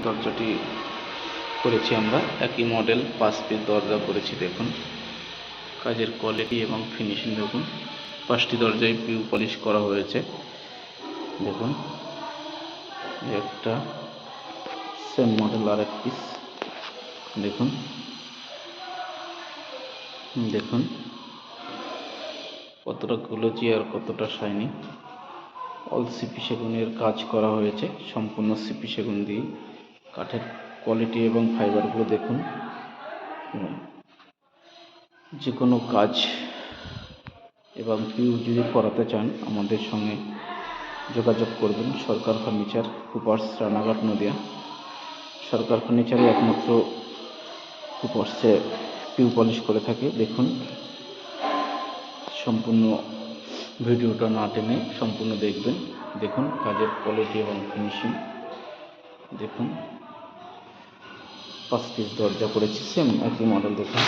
দরজাটি করেছি আমরা একই মডেল 5 পিস দরজা করেছি। দেখুন কাজের কোয়ালিটি এবং ফিনিশিং দেখুন। 5টি দরজায় পিউ পলিশ করা হয়েছে। দেখুন একটা সেম মডেল আর এক পিস দেখুন। দেখুন কতটা গ্লোজি আর কতটা শাইনি। অল সিপি সেগুনের কাজ করা হয়েছে, সম্পূর্ণ সিপি সেগুন দিয়ে। কাঠের কোয়ালিটি এবং ফাইবারগুলো দেখুন। যে কোনো কাজ এবং পিউ যদি করাতে চান আমাদের সঙ্গে যোগাযোগ করবেন। সরকার ফার্নিচার, কুপার্স, রানাঘাট, নদিয়া। সরকার ফার্নিচারে একমাত্র কুপার্সে পিউ পলিশ করে থাকে। দেখুন সম্পূর্ণ ভিডিওটা না টেনে সম্পূর্ণ দেখবেন। দেখুন কাজের কোয়ালিটি এবং ফিনিশিং দেখুন। 5 পিস দরজা করেছি, সেম একই মডেল। দেখুন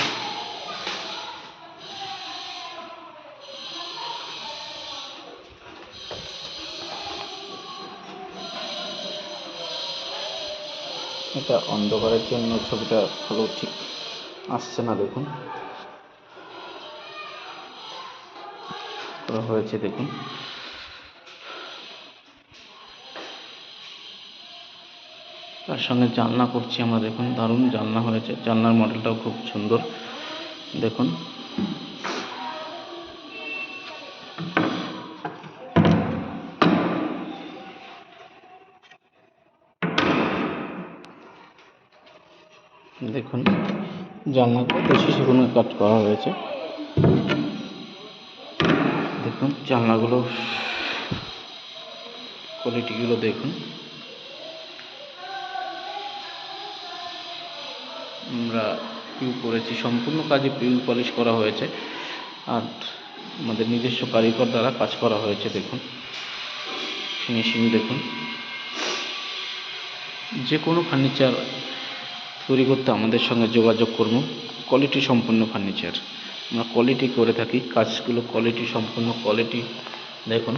এটা অন্ধকারের জন্য ছবিটা ভালো ঠিক আসছে না। দেখুন করা হয়েছে। দেখুন তার সঙ্গে জানলা করছি আমরা। দেখুন দারুণ জানলা হয়েছে, জানলার মডেলটাও খুব সুন্দর। দেখুন দেখুন জানলাগুলো দেশি সেগুনের কাজ করা হয়েছে। দেখুন জানলাগুলো কোয়ালিটিগুলো দেখুন। আমরা পিউ করেছি, সম্পূর্ণ কাজে পিউ পলিশ করা হয়েছে আর আমাদের নিজস্ব কারিগর দ্বারা কাজ করা হয়েছে। দেখুন ফিনিশিং দেখুন। যে কোনো ফার্নিচার তৈরি করতে আমাদের সঙ্গে যোগাযোগ করুন। কোয়ালিটি সম্পন্ন ফার্নিচার আমরা কোয়ালিটি করে থাকি। কাজগুলো কোয়ালিটি সম্পন্ন কোয়ালিটি দেখুন।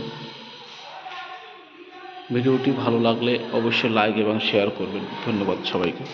ভিডিওটি ভালো লাগলে অবশ্যই লাইক এবং শেয়ার করবেন। ধন্যবাদ সবাইকে।